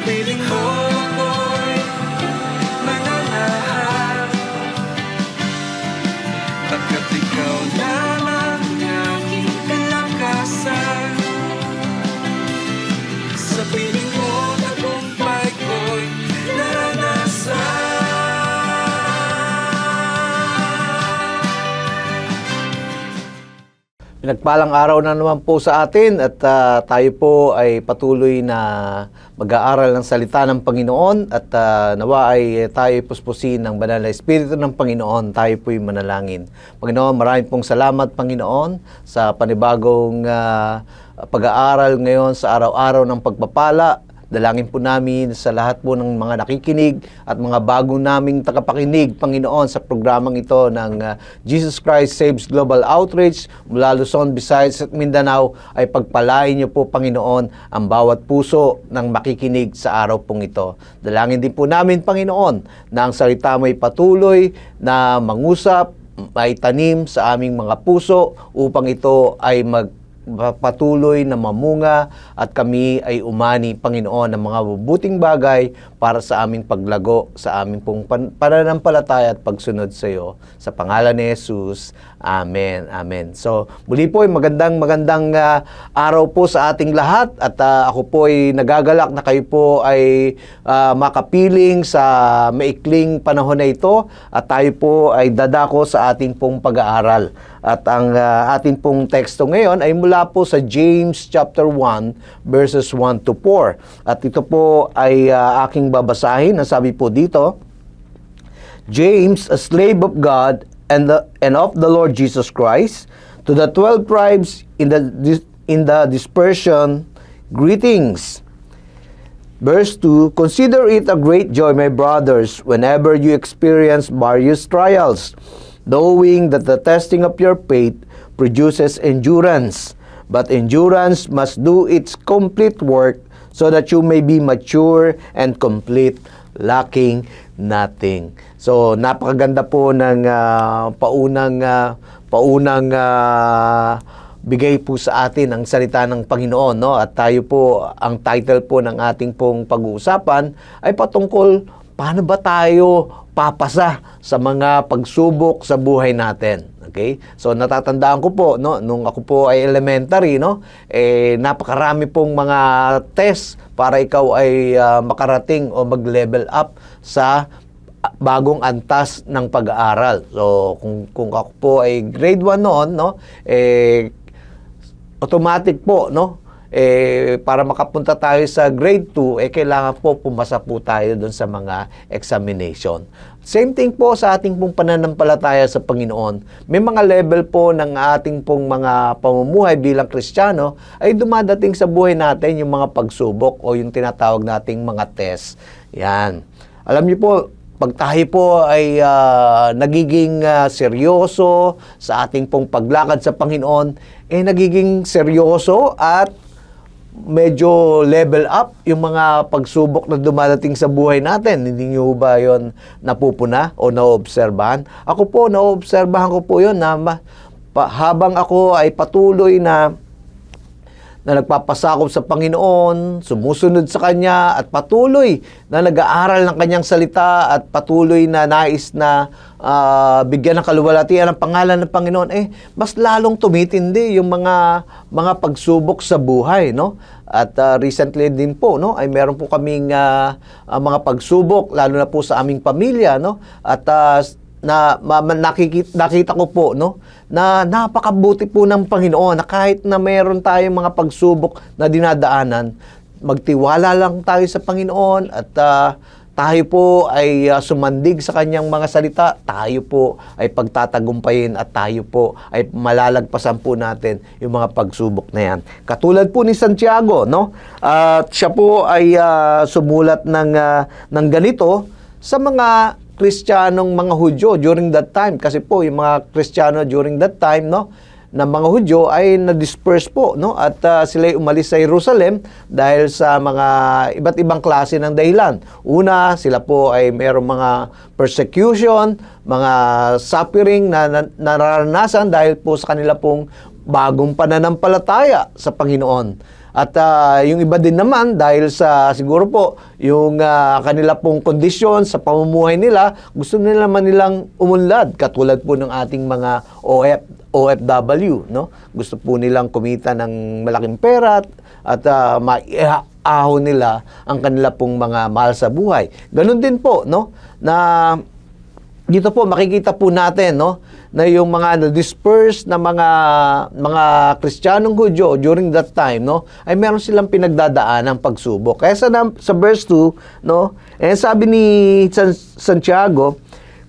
piling mo ako'y mananahan, pagkat ikaw lamang aking kalakasan. Sa piling mo tagumpay ko'y naranasan. Pinagpalang araw na naman po sa atin at tayo po ay patuloy na mag-aaral ng salita ng Panginoon at nawa ay tayo puspusin ng banal na Espiritu ng Panginoon. Tayo po'y manalangin. Panginoon, maraming pong salamat, Panginoon, sa panibagong pag-aaral ngayon sa araw-araw ng pagpapala. Dalangin po namin sa lahat po ng mga nakikinig at mga bago naming tagapakinig, Panginoon, sa programang ito ng Jesus Christ Saves Global Outreach mula Luzon, Visayas at Mindanao, ay pagpalain niyo po, Panginoon, ang bawat puso ng makikinig sa araw pong ito. Dalangin din po namin, Panginoon, na ang salita mo ay patuloy na mangusap, may tanim sa aming mga puso upang ito ay patuloy na mamunga at kami ay umani, Panginoon, ng mga mabubuting bagay para sa aming paglago, sa aming pong pananampalataya at pagsunod sa iyo. Sa pangalan ni Jesus, Amen. Amen. So, muli po, magandang araw po sa ating lahat at ako po ay nagagalak na kayo po ay makapiling sa maikling panahon na ito at tayo po ay dadako sa ating pong pag-aaral. At ang ating pong teksto ngayon ay mula po sa James chapter 1 verses 1 to 4. At ito po ay aking babasahin. Ang sabi po dito, James, a slave of God and of the Lord Jesus Christ, to the 12 tribes in the dispersion, greetings. Verse 2, consider it a great joy, my brothers, whenever you experience various trials, knowing that the testing of your faith produces endurance. But endurance must do its complete work so that you may be mature and complete, lacking nothing. So, napakaganda po ng paunang bigay po sa atin ang salita ng Panginoon, no? At tayo po, ang title po ng ating pong pag-uusapan ay patungkol paano ba tayo papasa sa mga pagsubok sa buhay natin. Okay? So natatandaan ko po, no, nung ako po ay elementary, no, napakarami pong mga test para ikaw ay makarating o mag-level up sa bagong antas ng pag-aaral. So kung ako po ay grade 1 noon, no, automatic po, no, para makapunta tayo sa grade 2, kailangan po pumasa po tayo doon sa mga examination. Same thing po sa ating pong pananampalataya sa Panginoon. May mga level po ng ating pong mga pamumuhay bilang Kristiyano ay dumadating sa buhay natin yung mga pagsubok o yung tinatawag nating mga test. Yan. Alam niyo po, pag tayo po ay nagiging seryoso sa ating pong paglakad sa Panginoon, nagiging seryoso at medyo level up yung mga pagsubok na dumadating sa buhay natin. Hindi nyo ba yun napupuna o naobserbahan? Ako po, naobserbahan ko po yun na habang ako ay patuloy na nagpapasakop sa Panginoon, sumusunod sa Kanya, at patuloy na nag-aaral ng Kanyang salita, at patuloy na nais na bigyan ng kaluwalhatian ang pangalan ng Panginoon, mas lalong tumitindi yung mga pagsubok sa buhay, no? At recently din po, no, ay meron po kaming mga pagsubok, lalo na po sa aming pamilya, no? At nakita ko po, no, na napakabuti po ng Panginoon na kahit na mayroon tayong mga pagsubok na dinadaanan, magtiwala lang tayo sa Panginoon at tayo po ay sumandig sa Kanyang mga salita, tayo po ay pagtatagumpayin at tayo po ay malalagpasan po natin yung mga pagsubok na yan. Katulad po ni Santiago, no? Siya po ay sumulat ng ganito sa mga Kristiyanong mga Hudyo during that time, kasi po yung mga Kristiyano during that time, no, na mga Hudyo ay na-disperse po, no, at sila ay umalis sa Jerusalem dahil sa mga iba't ibang klase ng dahilan. Una, sila po ay mayroong mga persecution, mga suffering na nararanasan dahil po sa kanila pong bagong pananampalataya sa Panginoon. At yung iba din naman, dahil sa siguro po, yung kanila pong kondisyon sa pamumuhay nila, gusto nila man nilang umunlad, katulad po ng ating mga OFW, no? Gusto po nilang kumita ng malaking pera at maiahon nila ang kanila pong mga mahal sa buhay. Ganun din po, no? Na dito po makikita po natin, no, na yung mga dispersed na mga Kristiyanong Hudyo during that time, no, ay meron silang pinagdadaan ng pagsubok. Kaya sa verse 2, no, sabi ni Santiago,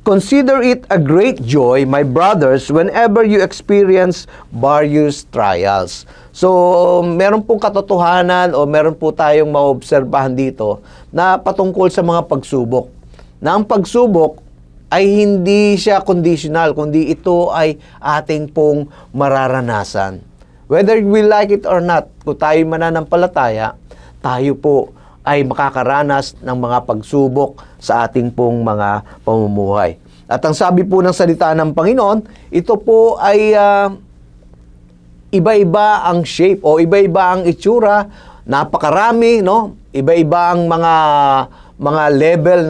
"Consider it a great joy, my brothers, whenever you experience various trials." So, meron pong katotohanan o meron po tayong maobserbahan dito na patungkol sa mga pagsubok. Na ang pagsubok ay hindi siya conditional, kundi ito ay ating pong mararanasan. Whether we like it or not, kung tayo mananampalataya, tayo po ay makakaranas ng mga pagsubok sa ating pong mga pamumuhay. At ang sabi po ng salita ng Panginoon, ito po ay iba-iba ang shape o iba-iba ang itsura, napakarami, no? Iba-iba ang mga level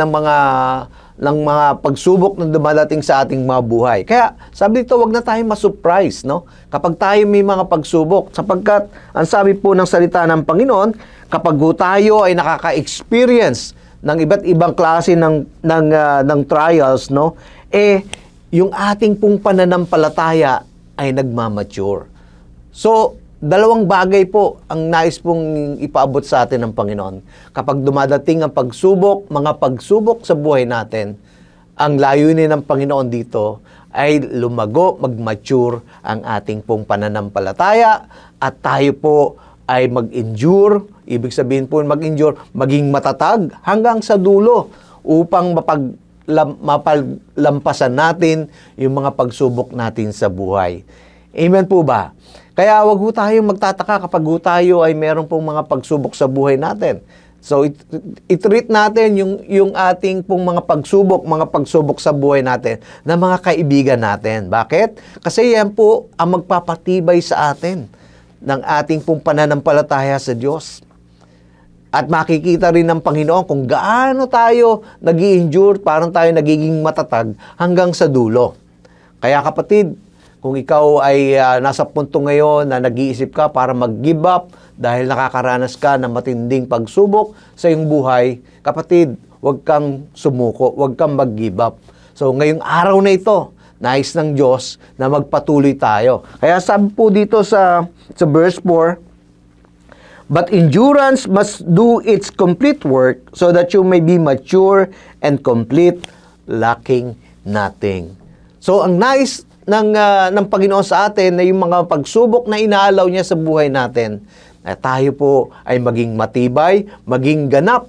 ng mga pagsubok na dumadating sa ating mga buhay. Kaya, sabi dito, wag na tayong masurprise, no? Kapag tayo may mga pagsubok, sapagkat, ang sabi po ng salita ng Panginoon, kapag tayo ay nakaka-experience ng iba't ibang klase ng trials, no? Yung ating pong pananampalataya ay nagmamature. So, dalawang bagay po ang nais pong ipaabot sa atin ng Panginoon. Kapag dumadating ang pagsubok, mga pagsubok sa buhay natin, ang layunin ng Panginoon dito ay lumago, mag-mature ang ating pong pananampalataya at tayo po ay mag-endure, ibig sabihin po mag-endure, maging matatag hanggang sa dulo upang mapaglampasan natin yung mga pagsubok natin sa buhay. Amen po ba? Kaya wag ho tayong magtataka kapag ho tayo ay meron pong mga pagsubok sa buhay natin. So, i-treat natin yung ating pong mga pagsubok sa buhay natin na mga kaibigan natin. Bakit? Kasi yan po ang magpapatibay sa atin ng ating pong pananampalataya sa Diyos. At makikita rin ng Panginoon kung gaano tayo nag-i-endure, parang tayo nagiging matatag hanggang sa dulo. Kaya kapatid, kung ikaw ay nasa punto ngayon na nag-iisip ka para mag-give up dahil nakakaranas ka ng matinding pagsubok sa iyong buhay, kapatid, huwag kang sumuko, huwag kang mag-give up. So, ngayong araw na ito, nais ng Diyos na magpatuloy tayo. Kaya sabi po dito sa verse 4, "But endurance must do its complete work so that you may be mature and complete, lacking nothing." So, ang nais ng Panginoon sa atin na yung mga pagsubok na inaalaw niya sa buhay natin, na tayo po ay maging matibay, maging ganap,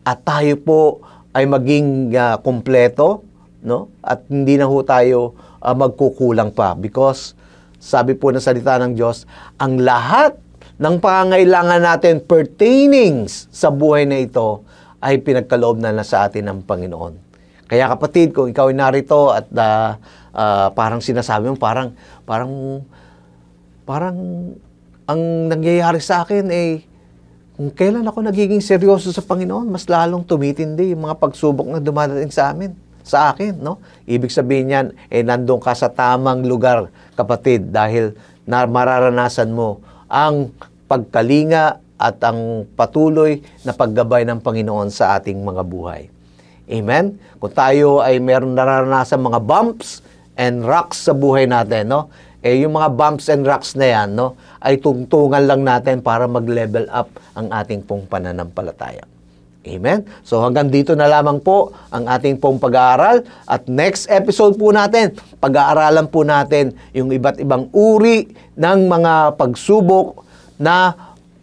at tayo po ay maging kompleto, no? At hindi na ho tayo magkukulang pa. Because, sabi po ng salita ng Diyos, ang lahat ng pangangailangan natin pertaining sa buhay na ito ay pinagkaloob na sa atin ng Panginoon. Kaya kapatid, kung ikaw ay narito at parang sinasabi mo, parang ang nangyayari sa akin kung kailan ako nagiging seryoso sa Panginoon, mas lalong tumitindi yung mga pagsubok na dumadating sa akin, no? Ibig sabihin niyan, nandun ka sa tamang lugar, kapatid, dahil mararanasan mo ang pagkalinga at ang patuloy na paggabay ng Panginoon sa ating mga buhay. Amen? Kung tayo ay meron nararanasan mga bumps and rocks sa buhay natin, no? Yung mga bumps and rocks na yan, no, ay tungtungan lang natin para mag-level up ang ating pong pananampalataya. Amen? So hanggang dito na lamang po ang ating pong pag-aaral. At next episode po natin, pag-aaralan po natin yung iba't ibang uri ng mga pagsubok na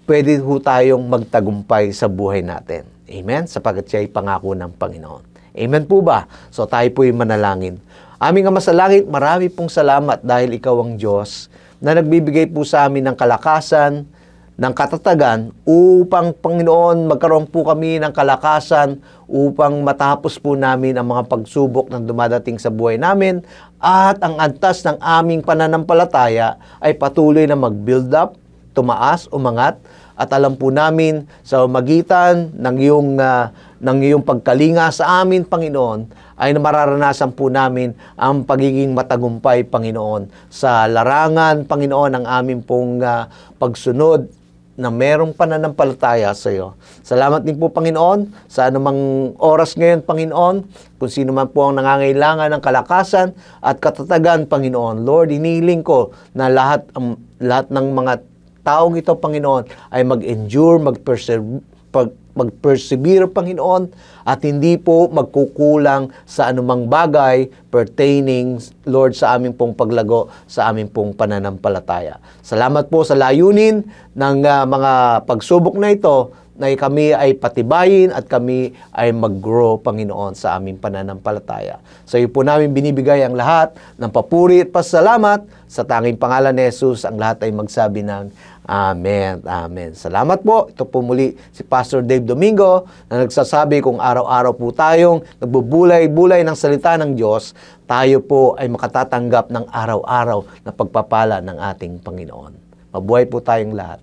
pwede po tayong magtagumpay sa buhay natin. Amen? Sapagkat siya ay pangako ng Panginoon. Amen po ba? So tayo po yung manalangin. Aming Ama sa langit, marami pong salamat dahil ikaw ang Diyos na nagbibigay po sa amin ng kalakasan, ng katatagan upang, Panginoon, magkaroon po kami ng kalakasan upang matapos po namin ang mga pagsubok na dumadating sa buhay namin at ang antas ng aming pananampalataya ay patuloy na mag-build up, tumaas, umangat, at alam po namin sa magitan ng iyong pagkalinga sa amin, Panginoon, ay mararanasan po namin ang pagiging matagumpay, Panginoon, sa larangan, Panginoon, ng aming pong pagsunod na merong pananampalataya sa iyo. Salamat din po, Panginoon, sa anumang oras ngayon, Panginoon, kung sino man po ang nangangailangan ng kalakasan at katatagan, Panginoon. Lord, inihiling ko na lahat ng mga taong ito, Panginoon, ay mag-endure, mag-persevere, Panginoon, at hindi po magkukulang sa anumang bagay pertaining, Lord, sa aming pong paglago, sa aming pong pananampalataya. Salamat po sa layunin ng mga pagsubok na ito, na kami ay patibayin at kami ay mag-grow, Panginoon, sa aming pananampalataya. Sa iyo po namin binibigay ang lahat ng papuri at pasalamat. Sa tanging pangalan ni Jesus, ang lahat ay magsabi ng Amen. Amen. Salamat po. Ito po muli si Pastor Dave Domingo na nagsasabi kung araw-araw po tayong nagbubulay-bulay ng salita ng Diyos, tayo po ay makatatanggap ng araw-araw na pagpapala ng ating Panginoon. Mabuhay po tayong lahat.